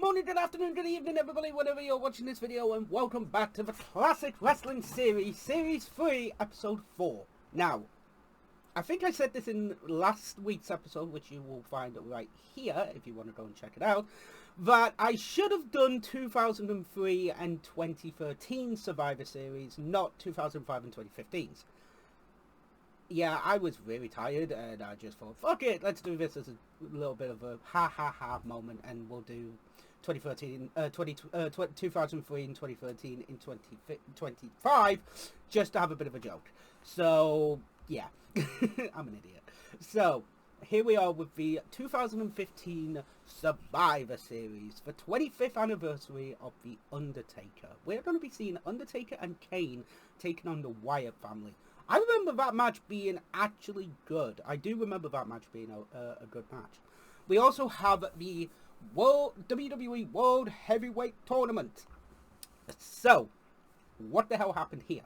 morning, good afternoon, good evening, everybody, whenever you're watching this video, and welcome back to the Classic Wrestling Series, Series 3, Episode 4. Now, I think I said this in last week's episode, which you will find right here, if you want to go and check it out, that I should have done 2003 and 2013 Survivor Series, not 2005 and 2015's. Yeah, I was really tired, and I just thought, fuck it, let's do this as a little bit of a ha-ha-ha moment, and we'll do 2003 in 2013 in 2025, just to have a bit of a joke. So, yeah, I'm an idiot. So, here we are with the 2015 Survivor Series, the 25th anniversary of The Undertaker. We're going to be seeing Undertaker and Kane taking on the Wyatt family. I remember that match being actually good. I do remember that match being a good match. We also have the WWE World Heavyweight Tournament. So, what the hell happened here?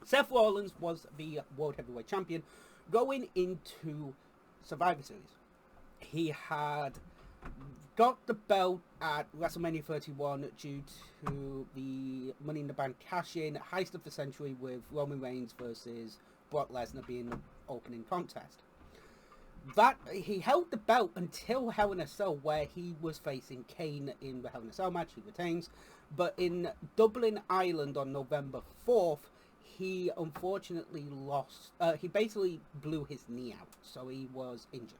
Seth Rollins was the World Heavyweight Champion going into Survivor Series. He had got the belt at WrestleMania 31 due to the Money in the Bank cash-in, Heist of the Century with Roman Reigns versus Brock Lesnar being the opening contest. That he held the belt until Hell in a Cell, where he was facing Kane in the Hell in a Cell match. He retains, but in Dublin, Ireland on November 4th, he unfortunately lost. He basically blew his knee out, so he was injured.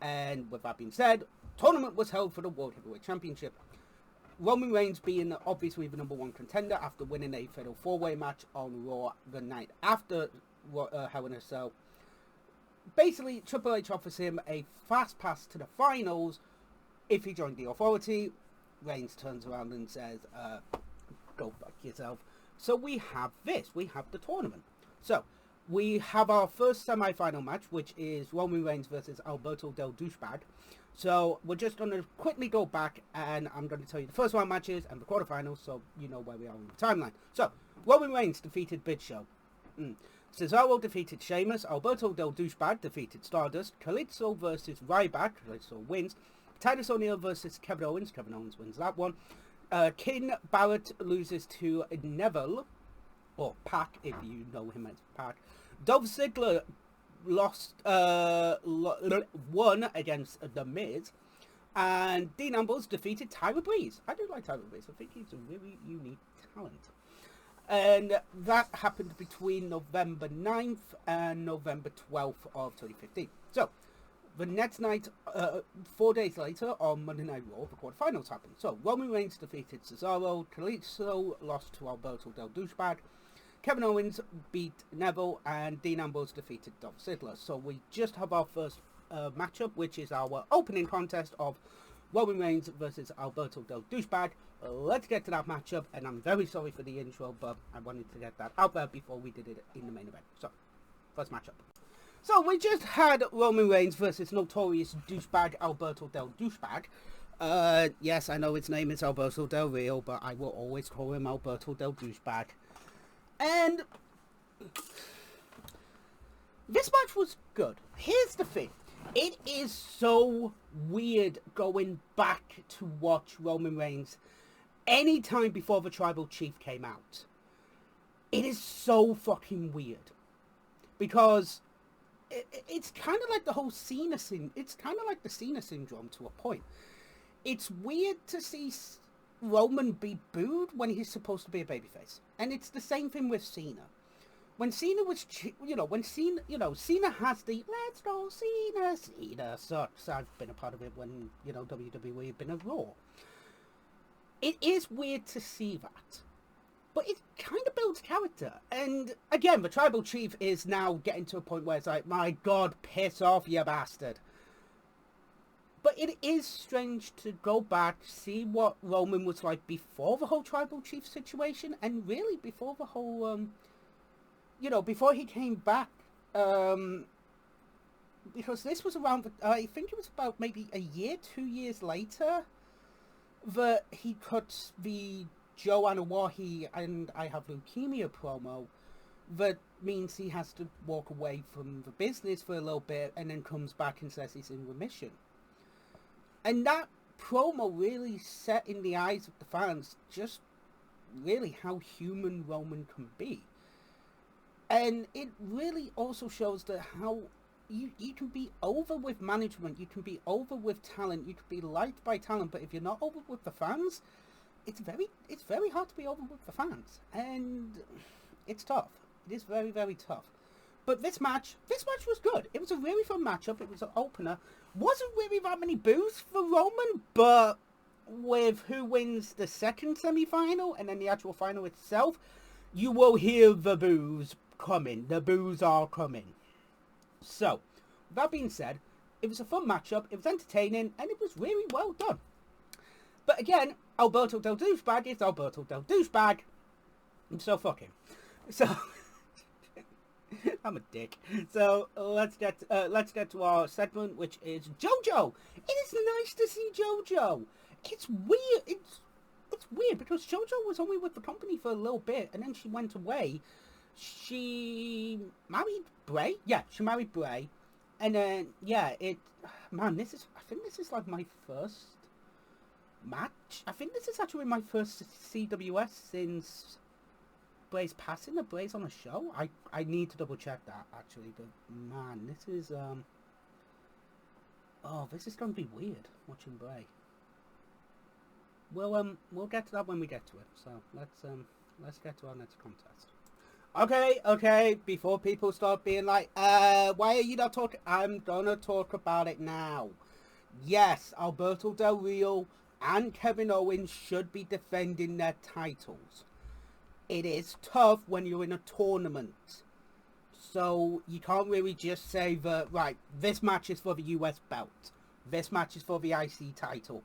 And with that being said, tournament was held for the World Heavyweight Championship. Roman Reigns being obviously the number one contender after winning a fatal four-way match on Raw the night after Hell in a Cell. Basically, Triple H offers him a fast pass to the finals if he joined the Authority. Reigns turns around and says, go fuck yourself. So we have this. We have the tournament. So, we have our first semi-final match, which is Roman Reigns versus Alberto Del Douchebag. So, we're just going to quickly go back, and I'm going to tell you the first round matches and the quarterfinals, so you know where we are in the timeline. So, Roman Reigns defeated Big Show. Cesaro defeated Sheamus. Alberto Del Douchebag defeated Stardust. Kalisto versus Ryback. Kalisto wins. Titus O'Neil versus Kevin Owens. Kevin Owens wins that one. King Barrett loses to Neville, or Pac, if you know him as Pac. Dolph Ziggler won against The Miz, and Dean Ambrose defeated Tyler Breeze. I do like Tyler Breeze. I think he's a really unique talent. And that happened between November 9th and November 12th of 2015. So, the next night, 4 days later, on Monday Night Raw, the quarterfinals happened. So, Roman Reigns defeated Cesaro, Kalisto lost to Alberto Del Douchebag, Kevin Owens beat Neville, and Dean Ambrose defeated Dolph Ziggler. So we just have our first matchup, which is our opening contest of Roman Reigns versus Alberto Del Douchebag. Let's get to that matchup, and I'm very sorry for the intro, but I wanted to get that out there before we did it in the main event. So, first matchup. So we just had Roman Reigns versus notorious douchebag Alberto Del Douchebag. Yes, I know his name is Alberto Del Rio, but I will always call him Alberto Del Douchebag. And this match was good. Here's the thing. It is so weird going back to watch Roman Reigns any time before the Tribal Chief came out. It is so fucking weird. Because it's kind of like the whole Cena syndrome. It's kind of like the Cena syndrome to a point. It's weird to see Roman be booed when he's supposed to be a babyface. And it's the same thing with Cena. When Cena was, Cena has the, let's go Cena, Cena sucks. I've been a part of it when, WWE had been a Raw. It is weird to see that. But it kind of builds character. And again, the Tribal Chief is now getting to a point where it's like, my God, piss off, you bastard. But it is strange to go back, see what Roman was like before the whole Tribal Chief situation, and really before the whole, before he came back, because this was around, I think it was about maybe a year, 2 years later, that he cut the Joe Anawahi and I Have Leukemia promo that means he has to walk away from the business for a little bit and then comes back and says he's in remission. And that promo really set in the eyes of the fans just really how human Roman can be. And it really also shows that how you can be over with management, you can be over with talent, you can be liked by talent, but if you're not over with the fans, it's very hard to be over with the fans. And it's tough. It is very, very tough. But this match was good. It was a really fun matchup. It was an opener. Wasn't really that many boos for Roman, but with who wins the second semi-final and then the actual final itself, you will hear the boos coming. The boos are coming. So, that being said, it was a fun matchup. It was entertaining, and it was really well done. But again, Alberto Del Douchebag is Alberto Del Douchebag. And so fuck him. So... I'm a dick. So let's get to our segment, which is JoJo. It is nice to see JoJo. It's weird. It's weird because JoJo was only with the company for a little bit, and then she went away. She married Bray. Yeah, she married Bray, and then I think this is like my first match. I think this is actually my first CWS since Bray's passing, or Bray's on a show. I need to double check that actually, but man, this is this is gonna be weird watching Bray. We'll get to that when we get to it. So let's get to our next contest. Okay, before people start being like, why are you not talking? I'm gonna talk about it now. Yes, Alberto Del Rio and Kevin Owens should be defending their titles. It is tough when you're in a tournament. So you can't really just say that, right, this match is for the US belt. This match is for the IC title.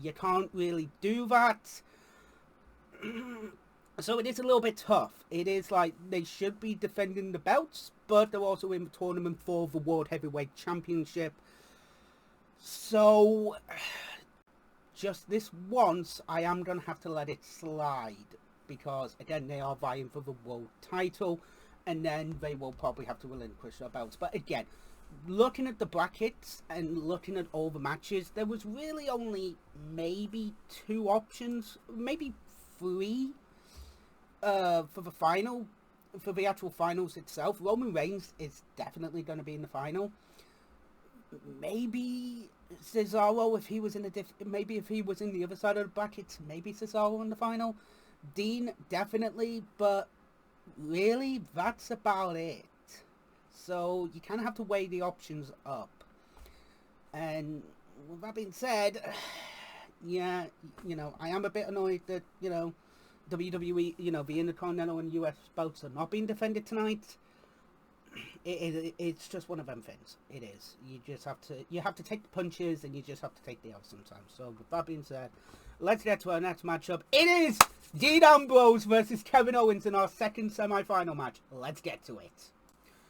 You can't really do that. So it is a little bit tough. It is like they should be defending the belts, but they're also in the tournament for the World Heavyweight Championship. So just this once, I am going to have to let it slide. Because, again, they are vying for the world title, and then they will probably have to relinquish their belts. But again, looking at the brackets and looking at all the matches, there was really only maybe 2 options, maybe 3 for the final, for the actual finals itself. Roman Reigns is definitely going to be in the final. Maybe Cesaro, if he was in maybe if he was in the other side of the brackets, maybe Cesaro in the final. Dean, definitely, but really, that's about it. So, you kind of have to weigh the options up. And, with that being said, yeah, I am a bit annoyed that, WWE, the Intercontinental and US belts are not being defended tonight. It's just one of them things. It is. You have to take the punches, and you just have to take the L sometimes. So, with that being said, let's get to our next matchup. It is Dean Ambrose versus Kevin Owens in our second semi-final match. Let's get to it.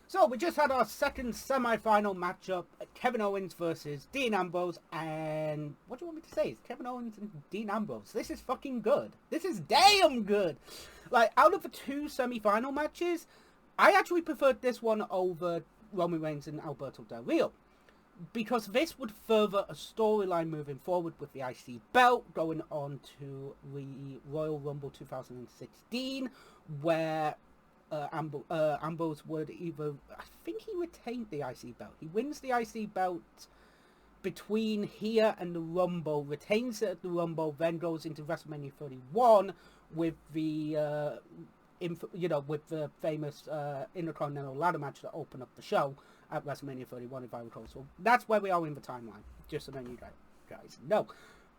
So, we just had our second semi-final matchup. Kevin Owens versus Dean Ambrose. And what do you want me to say? It's Kevin Owens and Dean Ambrose. This is fucking good. This is damn good. Like, out of the 2 semi-final matches, I actually preferred this one over Roman Reigns and Alberto Del Rio. Because this would further a storyline moving forward with the IC belt going on to the Royal Rumble 2016, where Ambrose would either, I think he retained the IC belt. He wins the IC belt between here and the Rumble, retains it at the Rumble, then goes into WrestleMania 31 with the, with the famous Intercontinental ladder match that opened up the show at WrestleMania 31, if I recall. So that's where we are in the timeline, just so that you guys know.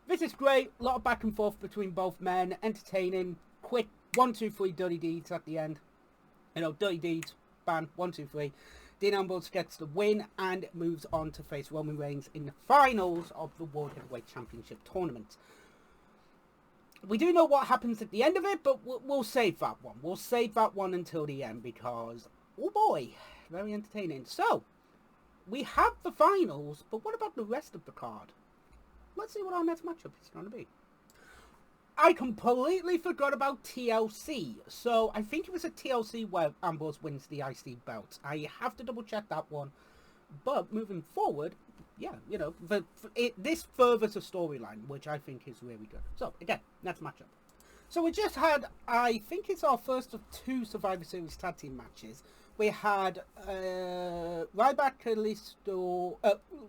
This is great. A lot of back and forth between both men. Entertaining. Quick 1, 2, 3 dirty deeds at the end. Dirty deeds. Bam. 1, 2, 3. Dean Ambrose gets the win and moves on to face Roman Reigns in the finals of the World Heavyweight Championship tournament. We do know what happens at the end of it, but we'll save that one. We'll save that one until the end because, oh boy, very entertaining. So, we have the finals, but what about the rest of the card? Let's see what our next matchup is going to be. I completely forgot about TLC. So, I think it was at TLC where Ambrose wins the IC belt. I have to double check that one. But, moving forward, yeah, you know, this furthers a storyline, which I think is really good. So, again, that's matchup. So we just had, I think it's our first of 2 Survivor Series tag team matches. We had Ryback, Kalisto,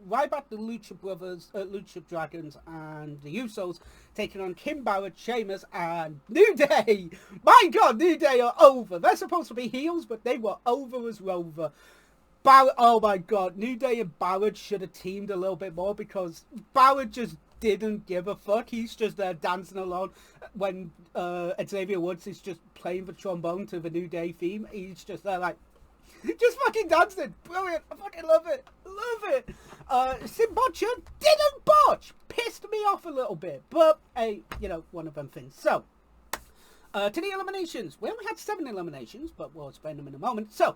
Ryback, the Lucha Brothers, Lucha Dragons, and the Usos taking on Kim Barrett, Sheamus, and New Day. My God, New Day are over. They're supposed to be heels, but they were over as Rover. Barrett, oh my God, New Day and Barrett should have teamed a little bit more, because Barrett just didn't give a fuck. He's just there dancing along when Xavier Woods is just playing the trombone to the New Day theme. He's just there like, just fucking dancing. Brilliant. I fucking love it. Love it. Simbocha didn't botch. Pissed me off a little bit. But, hey, you know, one of them things. So, to the eliminations. We only had 7 eliminations, but we'll explain them in a moment. So,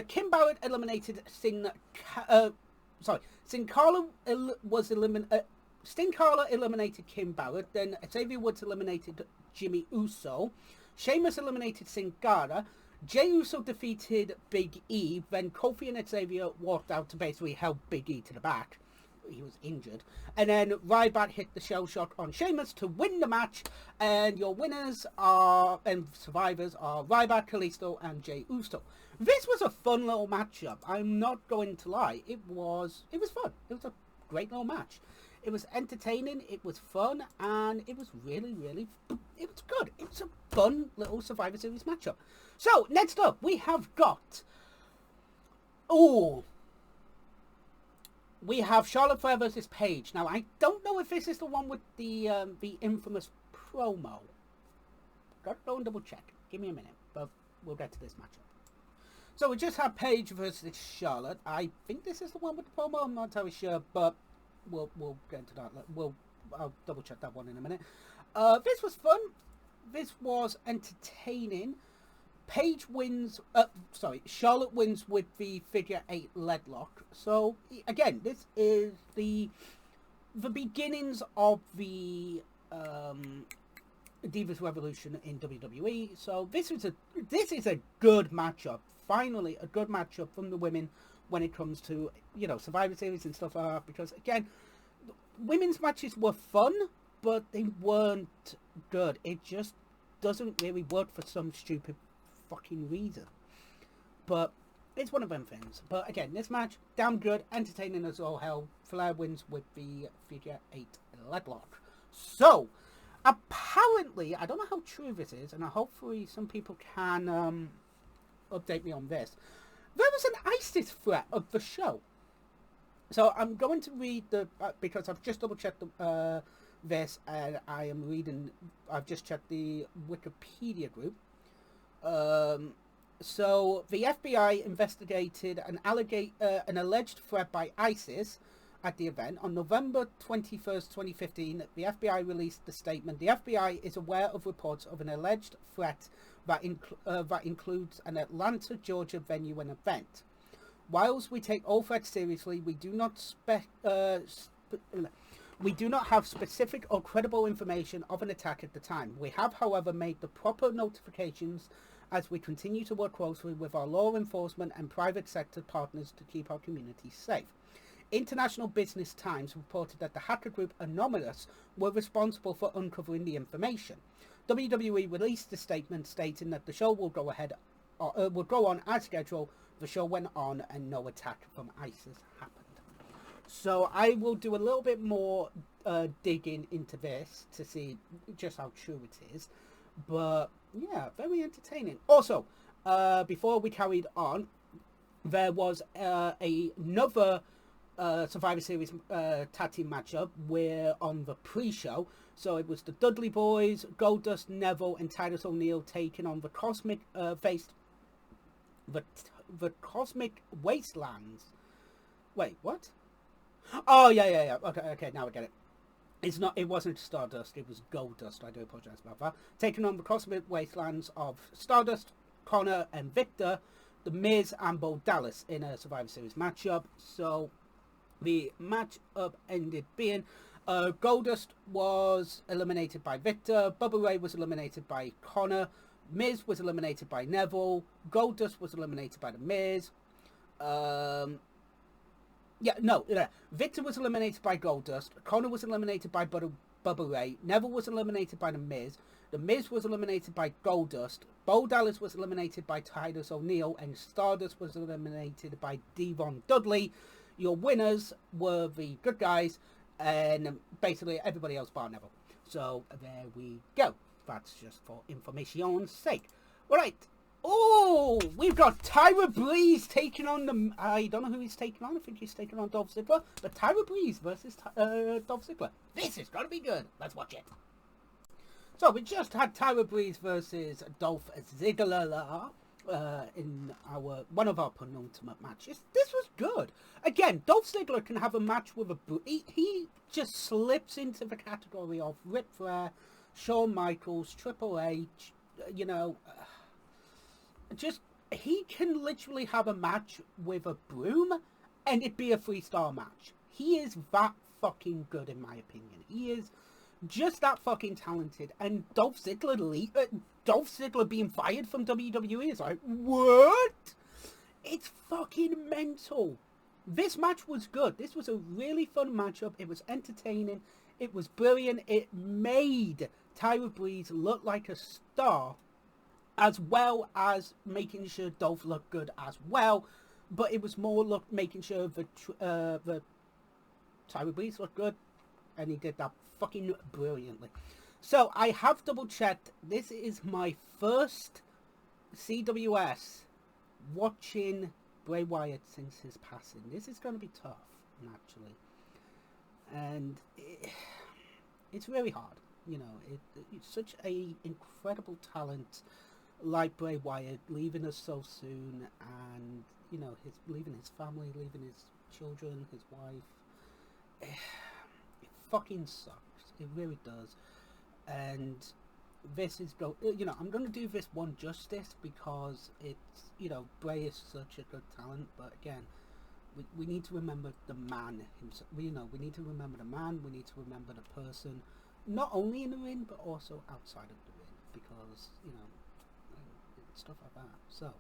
Kim Barrett eliminated Sin Cara was eliminated. Sin Cara eliminated Kim Barrett. Then Xavier Woods eliminated Jimmy Uso. Sheamus eliminated Sin Cara. Jey Uso defeated Big E. Then Kofi and Xavier walked out to basically help Big E to the back. He was injured. And then Ryback hit the shell shock on Sheamus to win the match. And your winners are, and survivors are, Ryback, Kalisto, and Jey Uso. This was a fun little matchup. I'm not going to lie. It was fun. It was a great little match. It was entertaining, it was fun, and it was really, it was good. It was a fun little Survivor Series matchup. So, next up, we have got... we have Charlotte Flair versus Paige. Now, I don't know if this is the one with the infamous promo. Gotta go and double check. Give me a minute, but we'll get to this matchup. So, we just have Paige versus Charlotte. I think this is the one with the promo. I'm not entirely sure, but... We'll get into that. I'll double check that one in a minute. This was fun. This was entertaining. Paige wins. Charlotte wins with the figure 8 leg lock. So again, this is the beginnings of the Divas Revolution in WWE. So this is a good matchup. Finally, a good matchup from the women when it comes to, you know, Survivor Series and stuff like that, because again, women's matches were fun, but they weren't good. It just doesn't really work for some stupid fucking reason. But it's one of them things. But again, this match, damn good, entertaining as all hell. Flair wins with the figure 8 leg lock. So, apparently, I don't know how true this is, and hopefully some people can update me on this. There was an ISIS threat of the show. So I'm going to read the... because I've just double-checked this, and I've just checked the Wikipedia group. So the FBI investigated an alleged threat by ISIS at the event. On November 21st, 2015, the FBI released the statement. The FBI is aware of reports of an alleged threat that includes an Atlanta, Georgia venue and event. Whilst we take all threats seriously, we do not have specific or credible information of an attack at the time. We have, however, made the proper notifications as we continue to work closely with our law enforcement and private sector partners to keep our community safe. International Business Times reported that the hacker group Anonymous were responsible for uncovering the information. WWE released a statement stating that the show will go on as scheduled. The show went on and no attack from ISIS happened. So I will do a little bit more digging into this to see just how true it is. But yeah, very entertaining. Also, before we carried on, there was another Survivor Series tag team matchup on the pre-show. So it was the Dudley Boys, Goldust, Neville, and Titus O'Neil taking on the Cosmic the Cosmic Wastelands. Wait, what? Oh yeah. Okay, now I get it. It wasn't Stardust, it was Goldust. I do apologize about that. Taking on the Cosmic Wastelands of Stardust, Connor, and Victor, The Miz, and Bo Dallas in a Survivor Series matchup. So the matchup ended being Goldust was eliminated by Victor, Bubba Ray was eliminated by Connor, Miz was eliminated by Neville, Goldust was eliminated by The Miz, Yeah, no, yeah. Victor was eliminated by Goldust. Connor was eliminated by Bubba Ray. Neville was eliminated by The Miz. The Miz was eliminated by Goldust. Bo Dallas was eliminated by Titus O'Neil. And Stardust was eliminated by Devon Dudley. Your winners were the good guys. And basically everybody else bar Neville. So there we go. That's just for information's sake. All right. Oh, we've got Tyler Breeze taking on the... I don't know who he's taking on. I think he's taking on Dolph Ziggler. But Tyler Breeze versus Dolph Ziggler. This is going to be good. Let's watch it. So we just had Tyler Breeze versus Dolph Ziggler in one of our penultimate matches. This was good. Again, Dolph Ziggler can have a match with a... He just slips into the category of Ric Flair, Shawn Michaels, Triple H, you know... just, he can literally have a match with a broom and it be a 3-star match. He is that fucking good, in my opinion. He is just that fucking talented. And Dolph Ziggler being fired from WWE is like, what? It's fucking mental. This match was good. This was a really fun matchup. It was entertaining. It was brilliant. It made Tyler Breeze look like a star, as well as making sure Dolph looked good as well. But it was more making sure the Tyler Breeze looked good, and he did that fucking brilliantly. So I have double checked. This is my first CWS watching Bray Wyatt since his passing. This is going to be tough, naturally, and it's really hard. You know, it's such a incredible talent. Like Bray Wyatt leaving us so soon, and you know, leaving his family, leaving his children, his wife. It fucking sucks. It really does. And this is you know, I'm gonna do this one justice because it's, you know, Bray is such a good talent, but again, we need to remember the man himself. You know, we need to remember the man. We need to remember the person, not only in the ring but also outside of the ring, because you know. Stuff like that. So,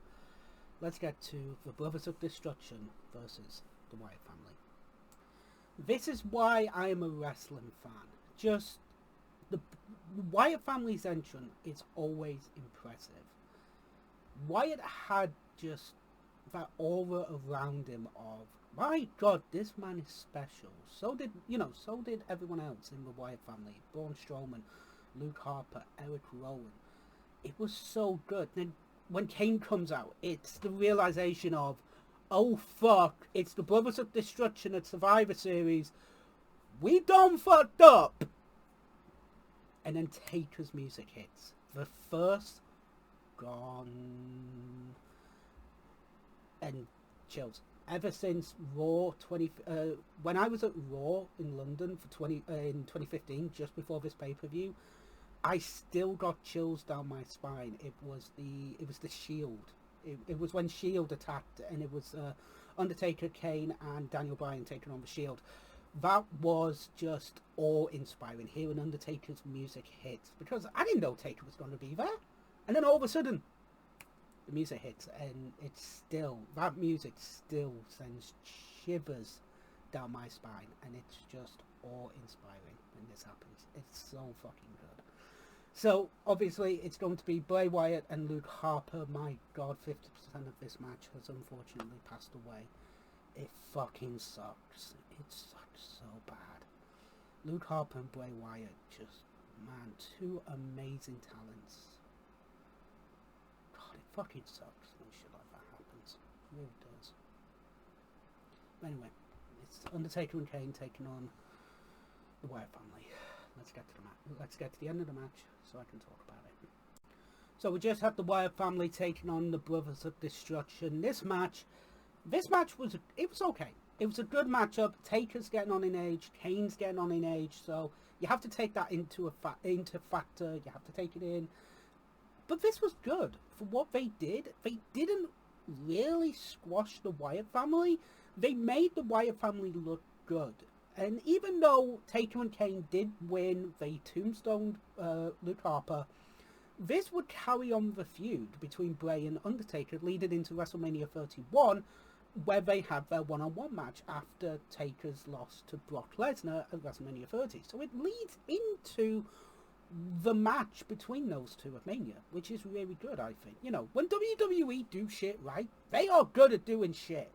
let's get to the Brothers of Destruction versus the Wyatt family. This is why I am a wrestling fan. Just, the Wyatt family's entrance is always impressive. Wyatt had just that aura around him of, my God, this man is special. So did everyone else in the Wyatt family. Braun Strowman, Luke Harper, Eric Rowan. It was so good. Then when Kane comes out, it's the realization of, oh fuck, it's the Brothers of Destruction at Survivor Series. We done fucked up. And then Taker's music hits. The first gone. And chills. Ever since Raw when I was at Raw in London for in 2015, just before this pay-per-view, I still got chills down my spine. It was the Shield. It was when Shield attacked, and it was Undertaker, Kane, and Daniel Bryan taking on the Shield. That was just awe-inspiring. Hearing Undertaker's music hits, because I didn't know Taker was going to be there, and then all of a sudden, the music hits, and that music still sends shivers down my spine, and it's just awe-inspiring when this happens. It's so fucking good. So, obviously, it's going to be Bray Wyatt and Luke Harper. My God, 50% of this match has unfortunately passed away. It fucking sucks. It sucks so bad. Luke Harper and Bray Wyatt, just, man, two amazing talents. God, it fucking sucks when shit like that happens. It really does. But anyway, it's Undertaker and Kane taking on the Wyatt family. Let's get to the match. Let's get to the end of the match so I can talk about it. So we just had the Wyatt family taking on the Brothers of Destruction. This match was okay. It was a good matchup. Taker's getting on in age. Kane's getting on in age. So you have to take that into factor. You have to take it in. But this was good for what they did. They didn't really squash the Wyatt family. They made the Wyatt family look good. And even though Taker and Kane did win, they tombstoned Luke Harper, this would carry on the feud between Bray and Undertaker leading into WrestleMania 31, where they have their one-on-one match after Taker's loss to Brock Lesnar at WrestleMania 30. So it leads into the match between those two at Mania, which is really good, I think. You know, when WWE do shit right, they are good at doing shit.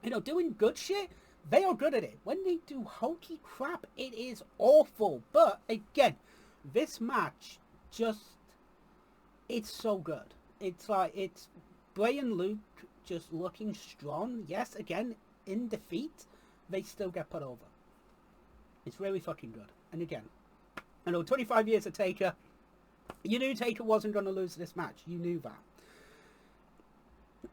You know, doing good shit, they are good at it. When they do hokey crap, it is awful. But, again, this match it's so good. It's like, it's Bray and Luke just looking strong. Yes, again, in defeat, they still get put over. It's really fucking good. And again, I know 25 years of Taker, you knew Taker wasn't going to lose this match. You knew that.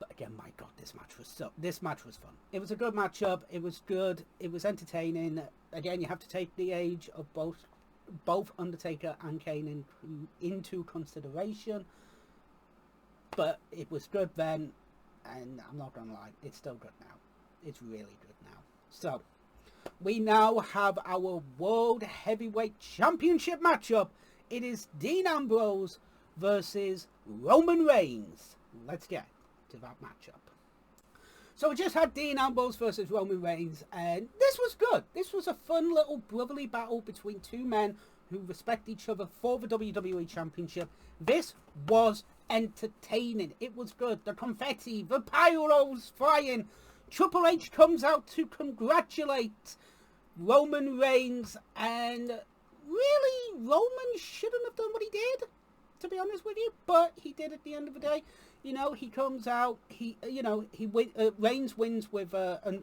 But again, my God, this match was fun. It was a good matchup. It was good. It was entertaining. Again, you have to take the age of both Undertaker and Kane into consideration. But it was good then, and I'm not going to lie, it's still good now. It's really good now. So, we now have our World Heavyweight Championship matchup. It is Dean Ambrose versus Roman Reigns. Let's get to that matchup. So we just had Dean Ambrose versus Roman Reigns, and this was good. This was a fun little brotherly battle between two men who respect each other for the WWE Championship. This was entertaining. It was good. The confetti, the pyros flying. Triple H comes out to congratulate Roman Reigns, and really, Roman shouldn't have done what he did, to be honest with you, but he did at the end of the day. You know, he comes out, Reigns wins with a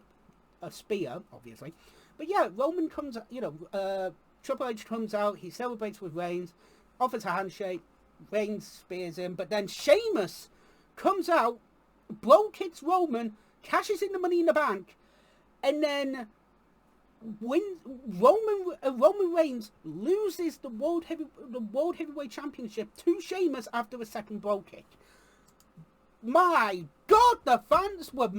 spear, obviously. But yeah, Roman comes, Triple H comes out, he celebrates with Reigns, offers a handshake, Reigns spears him, but then Sheamus comes out, blow kicks Roman, cashes in the Money in the Bank, and then Roman Reigns loses the World Heavyweight Championship to Sheamus after a second blow kick. My God, the fans were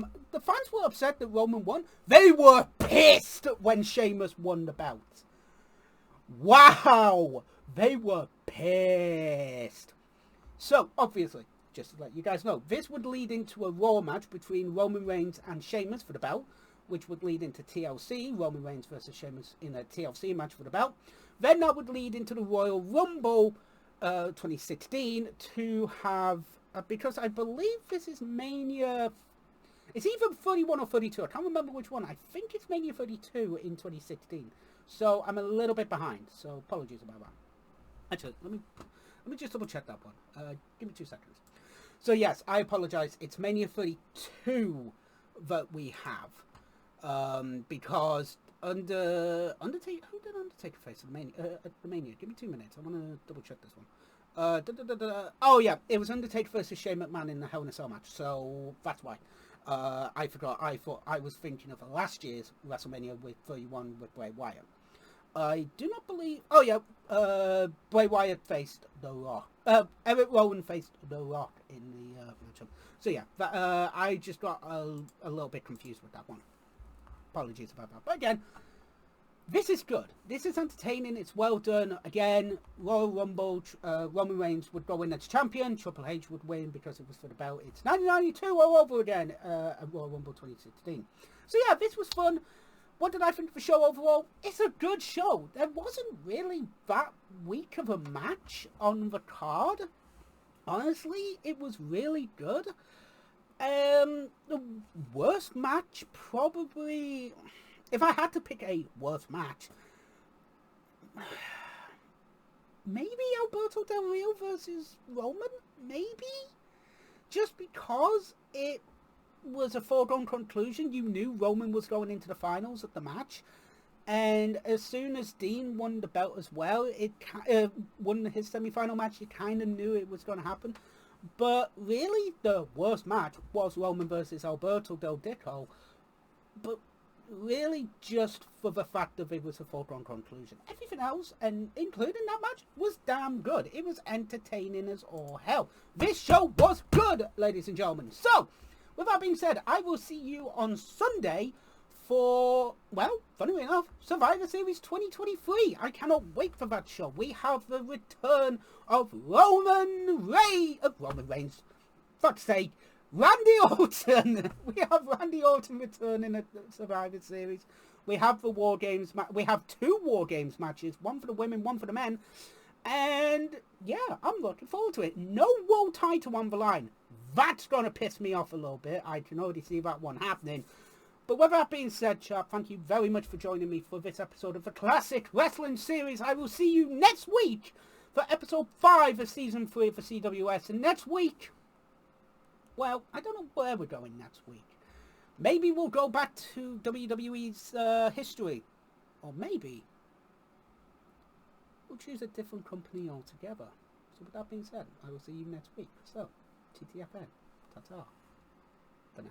upset that Roman won. They were pissed when Sheamus won the belt. Wow, they were pissed. So, obviously, just to let you guys know, this would lead into a Raw match between Roman Reigns and Sheamus for the belt, which would lead into TLC, Roman Reigns versus Sheamus in a TLC match for the belt. Then that would lead into the Royal Rumble 2016 to have, because I believe this is Mania, it's either 31 or 32, I can't remember which one. I think it's Mania 32 in 2016. So I'm a little bit behind, so apologies about that. Actually, let me just double check that one. Give me 2 seconds. So yes, I apologize. It's Mania 32 that we have, because Undertaker, who did Undertaker face at the Mania? Give me 2 minutes. I want to double check this one. Oh yeah, it was Undertaker versus Shane McMahon in the Hell in a Cell match. So that's why. I forgot. I thought I was thinking of last year's WrestleMania with 31 with Bray Wyatt. I do not believe... Oh, yeah. Bray Wyatt faced The Rock. Eric Rowan faced The Rock in the matchup. So, yeah. I just got a little bit confused with that one. Apologies about that. But again, this is good. This is entertaining. It's well done. Again, Royal Rumble, Roman Reigns would go in as champion. Triple H would win because it was for the belt. It's 1992 all over again at Royal Rumble 2016. So, yeah, this was fun. What did I think of the show overall? It's a good show. There wasn't really that weak of a match on the card. Honestly, it was really good. The worst match, probably... If I had to pick a worst match, maybe Alberto Del Rio versus Roman? Maybe? Just because it was a foregone conclusion. You knew Roman was going into the finals of the match, and as soon as Dean won the belt as well, won his semi-final match, you kind of knew it was going to happen. But really, the worst match was Roman versus Alberto Del Rio, but really just for the fact that it was a foregone conclusion. Everything else, and including that match, was damn good. It was entertaining as all hell. This show was good, ladies and gentlemen. So, with that being said, I will see you on Sunday for, well, funnily enough, Survivor Series 2023. I cannot wait for that show. We have the return of Roman Reigns. Fuck's sake. Randy Orton. We have Randy Orton returning at the Survivor Series. We have the War Games. We have 2 War Games matches. One for the women, one for the men. And yeah, I'm looking forward to it. No world title on the line. That's going to piss me off a little bit. I can already see that one happening. But with that being said, chap, thank you very much for joining me for this episode of the Classic Wrestling Series. I will see you next week for episode 5 of season 3 of the CWS. And next week, well, I don't know where we're going next week. Maybe we'll go back to WWE's history. Or maybe we'll choose a different company altogether. So with that being said, I will see you next week. So, TTFN. Ta-ta. For now.